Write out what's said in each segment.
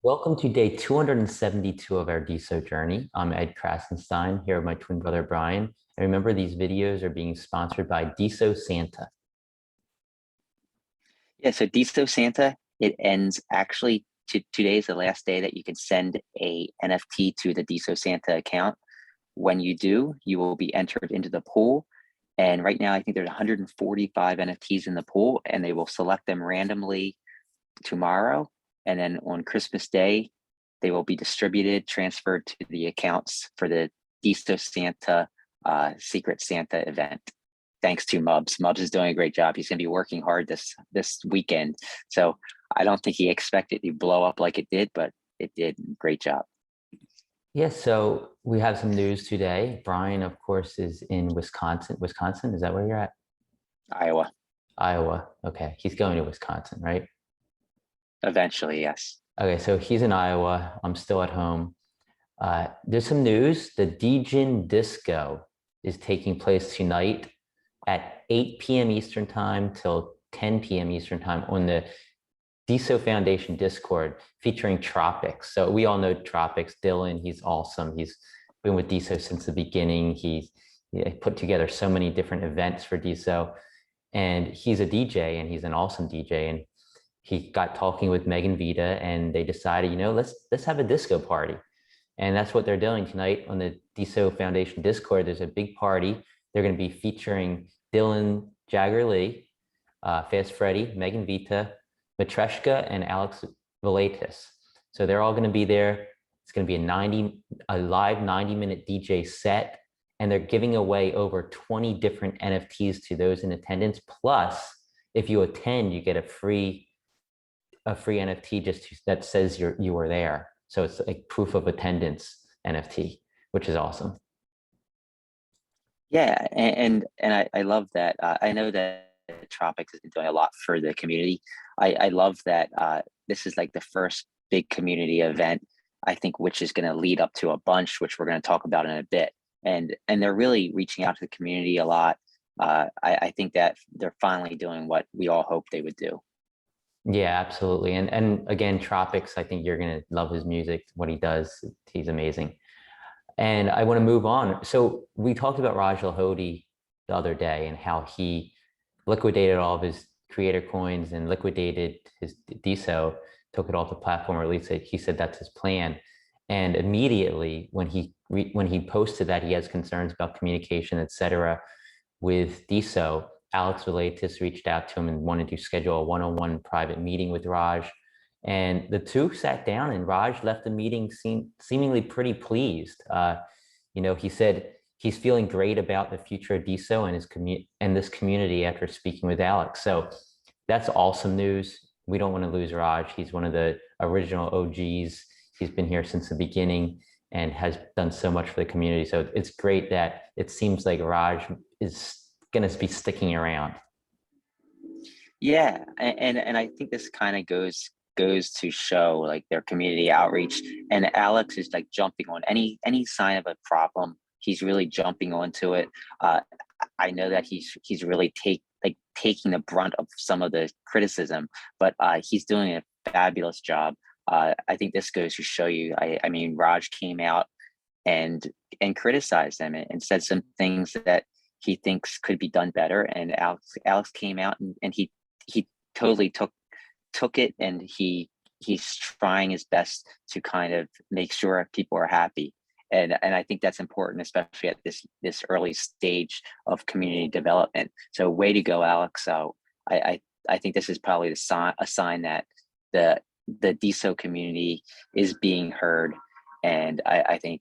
Welcome to day 272 of our DeSo journey. I'm Ed Krasenstein here with my twin brother Brian. And remember, these videos are being sponsored by DeSo Santa. Yeah, so DeSo Santa, it ends actually today is the last day that you can send a NFT to the DeSo Santa account. When you do, you will be entered into the pool. And right now, I think there's 145 NFTs in the pool, and they will select them randomly tomorrow. And then on Christmas Day, they will be distributed, transferred to the accounts for the DeSo Santa Secret Santa event. Thanks to Mubs. Mubs is doing a great job. He's going to be working hard this weekend. So I don't think he expected to blow up like it did, but it did. Great job. Yes, so we have some news today. Brian, of course, is in Wisconsin. Wisconsin, is that where you're at? Iowa. Iowa. Okay, he's going to Wisconsin, right? Eventually, yes. Okay, so he's in Iowa. I'm still at home. There's some news. The Degen Disco is taking place tonight at 8 p.m. Eastern Time till 10 p.m. Eastern Time on the DeSo Foundation Discord featuring Tropics. So we all know Tropics. Dylan, he's awesome. He's been with DeSo since the beginning. He put together so many different events for DeSo. And he's a DJ and he's an awesome DJ. And he got talking with Megan Vita and they decided, let's have a disco party. And that's what they're doing tonight on the DeSo Foundation Discord. There's a big party. They're going to be featuring Dylan Jagger Lee, Fast Freddy, Megan Vita, Matreshka, and Alex Velatis. So they're all going to be there. It's going to be a live 90-minute DJ set, and they're giving away over 20 different NFTs to those in attendance. Plus, if you attend, you get a free NFT that says you were there. So it's like proof of attendance NFT, which is awesome. Yeah, and I love that. I know that Tropics has been doing a lot for the community. I love that this is like the first big community event, I think, which is going to lead up to a bunch, which we're going to talk about in a bit. And they're really reaching out to the community a lot. I think that they're finally doing what we all hoped they would do. Yeah, absolutely. And again, Tropics, I think you're gonna love his music, what he does. He's amazing. And I want to move on. So we talked about rajahdi the other day and how he liquidated all of his creator coins and liquidated his DeSo, took it off the platform, or at least he said that's his plan. And immediately when he posted that he has concerns about communication, etc., with DeSo, Alex Velatis reached out to him and wanted to schedule a one-on-one private meeting with Raj. And the two sat down and Raj left the meeting seemingly pretty pleased. He said he's feeling great about the future of DeSo and this community after speaking with Alex. So that's awesome news. We don't want to lose Raj. He's one of the original OGs. He's been here since the beginning and has done so much for the community. So it's great that it seems like Raj is going to be sticking around. Yeah, and I think this kind of goes to show like their community outreach. And Alex is like jumping on any sign of a problem. He's really jumping onto it. I know that he's really taking the brunt of some of the criticism, but he's doing a fabulous job. I think this goes to show you. I mean, Raj came out and criticized them and said some things that he thinks could be done better. And Alex came out and he totally took it, and he's trying his best to kind of make sure people are happy. And I think that's important, especially at this early stage of community development. So way to go, Alex. So I think this is probably a sign that the DeSo community is being heard. And I think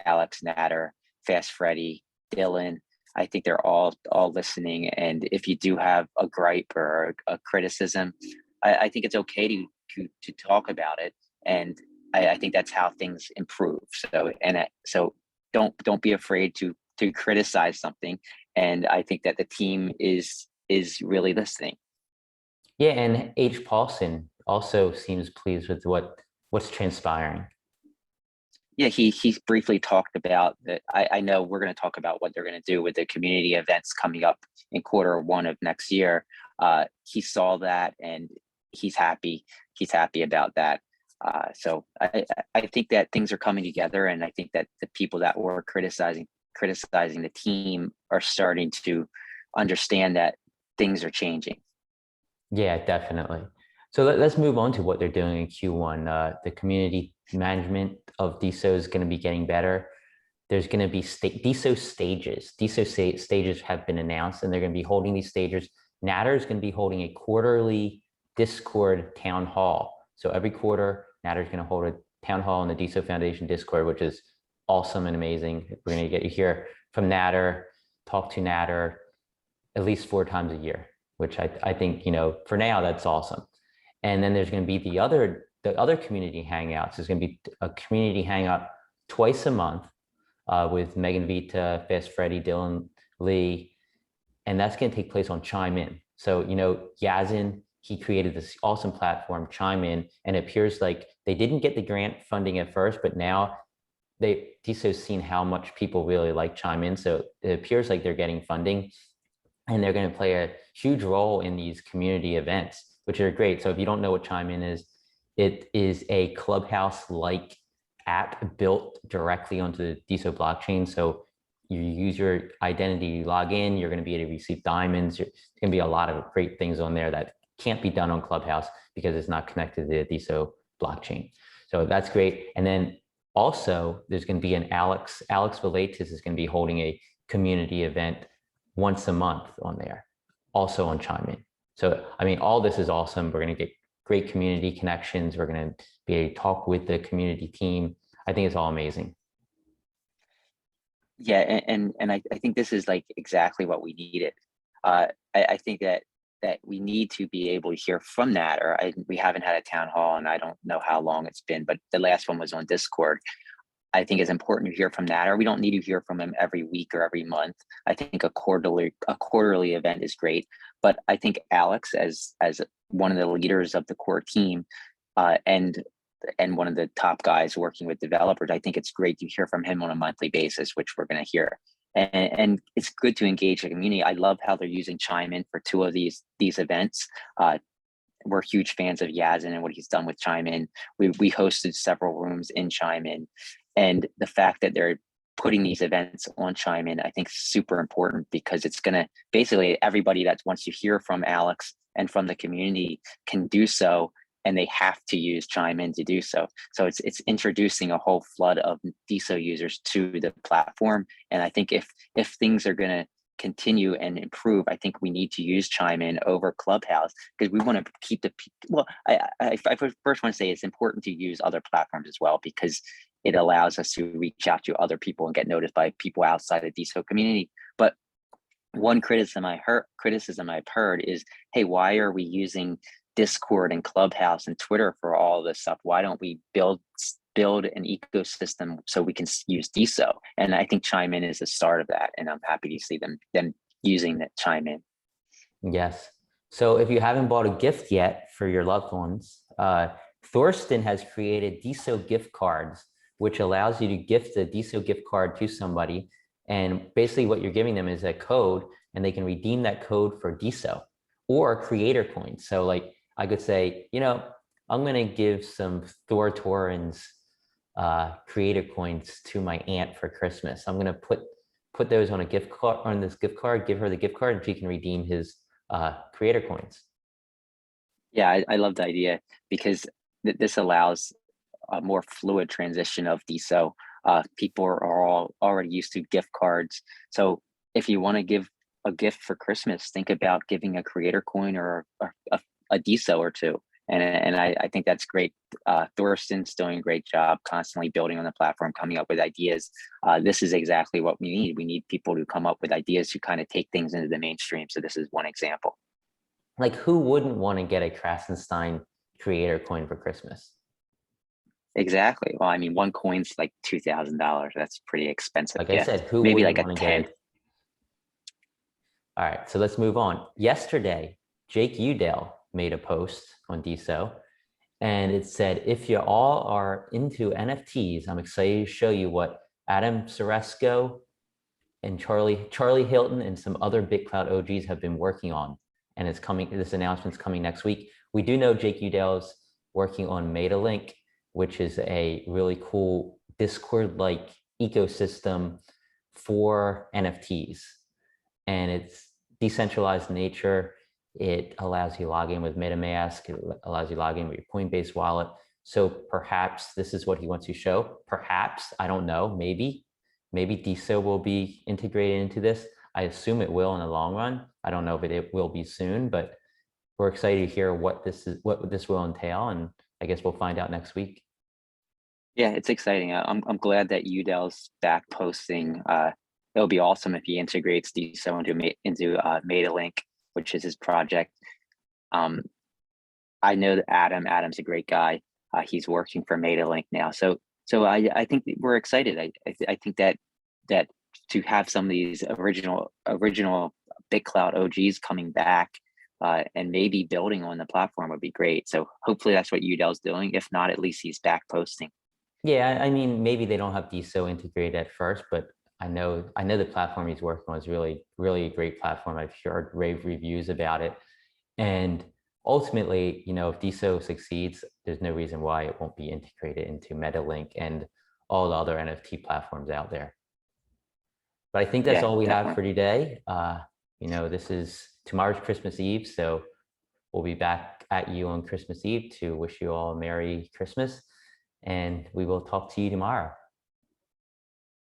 Alex, Natter, Fast Freddy, Dylan, I think they're all listening. And if you do have a gripe or a criticism, I think it's okay to talk about it. And I think that's how things improve. So don't be afraid to criticize something. And I think that the team is really listening. Yeah, and H. Paulson also seems pleased with what's transpiring. Yeah, he briefly talked about that. I know we're going to talk about what they're going to do with the community events coming up in Q1 of next year. He saw that and he's happy. He's happy about that. So I think that things are coming together, and I think that the people that were criticizing the team are starting to understand that things are changing. Yeah, definitely. So let's move on to what they're doing in Q1. The community management of DeSo is going to be getting better. There's going to be DeSo stages. Stages have been announced, and they're going to be holding these stages. Natter is going to be holding a quarterly Discord town hall. So every quarter, Natter is going to hold a town hall in the DeSo Foundation Discord, which is awesome and amazing. We're going to get you hear from Natter, talk to Natter at least 4 times a year, which I think, for now, that's awesome. And then there's going to be the other community hangouts. There's going to be a community hangout twice a month with Megan Vita, Fast Freddy, Dylan Lee, and that's going to take place on Chime-in. So, Yazin, he created this awesome platform, Chime-in, and it appears like they didn't get the grant funding at first, but now DeSo's seen how much people really like Chime-in, so it appears like they're getting funding, and they're going to play a huge role in these community events, which are great. So if you don't know what Chime-in is, it is a Clubhouse-like app built directly onto the DeSo blockchain. So you use your identity, you log in, you're going to be able to receive diamonds. There's going to be a lot of great things on there that can't be done on Clubhouse because it's not connected to the DeSo blockchain. So that's great. And then also there's going to be an Alex Velatis is going to be holding a community event once a month on there, also on Chime-in. So, I mean, all this is awesome. We're going to get great community connections. We're going to be able to talk with the community team. I think it's all amazing. Yeah, and I think this is like exactly what we needed. I think that we need to be able to hear from that, or we haven't had a town hall, and I don't know how long it's been, but the last one was on Discord. I think it's important to hear from that, or we don't need to hear from him every week or every month. I think a quarterly event is great, but I think Alex, as one of the leaders of the core team, and one of the top guys working with developers, I think it's great to hear from him on a monthly basis, which we're going to hear. And it's good to engage the community. I love how they're using Chime-in for 2 of these events. We're huge fans of Yazin and what he's done with Chime-in. We hosted several rooms in Chime-in, and the fact that they're putting these events on Chime-in, I think is super important, because it's going to basically, everybody that wants to hear from Alex and from the community can do so, and they have to use Chime-in to do so. So it's introducing a whole flood of DeSo users to the platform. And I think if things are going to continue and improve, I think we need to use Chime-in over Clubhouse, because we want to keep I first want to say it's important to use other platforms as well, because it allows us to reach out to other people and get noticed by people outside the DeSo community. But one criticism I've heard is, hey, why are we using Discord and Clubhouse and Twitter for all this stuff? Why don't we build an ecosystem so we can use DeSo? And I think Chime-in is the start of that, and I'm happy to see them using that Chime-in. Yes. So if you haven't bought a gift yet for your loved ones, Thorsten has created DeSo gift cards, which allows you to gift a DeSo gift card to somebody. And basically what you're giving them is a code, and they can redeem that code for DeSo or creator coins. So like I could say, I'm going to give some Thor Torrens creator coins to my aunt for Christmas. I'm going to put those on a gift card, on this gift card, give her the gift card, and she can redeem his creator coins. Yeah, I love the idea, because this allows a more fluid transition of DeSo. People are all already used to gift cards. So if you want to give a gift for Christmas, think about giving a creator coin or a DeSo or 2. And I think that's great. Thorsten's doing a great job constantly building on the platform, coming up with ideas. This is exactly what we need. We need people to come up with ideas to kind of take things into the mainstream. So this is one example. Like, who wouldn't want to get a Krasenstein creator coin for Christmas? Exactly. Well, I mean, one coin's like $2,000. That's pretty expensive. Like I said, who maybe wouldn't like a want to 10. get it? All right, so let's move on. Yesterday, Jake Udell made a post on DeSo, and it said, if you all are into NFTs, I'm excited to show you what Adam Soresco and Charlie Hilton and some other BitCloud OGs have been working on. And this announcement's coming next week. We do know Jake Udell's working on MetaLink, which is a really cool Discord-like ecosystem for NFTs. And it's decentralized in nature. It allows you to log in with MetaMask. It allows you to log in with your Coinbase wallet. So perhaps this is what he wants to show. Perhaps, I don't know, maybe DeSo will be integrated into this. I assume it will in the long run. I don't know if it will be soon, but we're excited to hear what this will entail. And I guess we'll find out next week. Yeah, it's exciting. I'm glad that Udell's back posting. It'll be awesome if he integrates DeSo into MetaLink, which is his project. I know that Adam's a great guy. He's working for MetaLink now. So I think that we're excited. I think that to have some of these original BitCloud OGs coming back and maybe building on the platform would be great. So hopefully that's what Udell's doing. If not, at least he's back posting. Yeah, I mean, maybe they don't have DeSo integrated at first, but I know the platform he's working on is really a great platform. I've heard rave reviews about it. And ultimately, you know, if DeSo succeeds, there's no reason why it won't be integrated into MetaLink and all the other NFT platforms out there. But I think that's Yeah, all we have for definitely. today. You know, tomorrow's Christmas Eve, so we'll be back at you on Christmas Eve to wish you all a Merry Christmas, and we will talk to you tomorrow.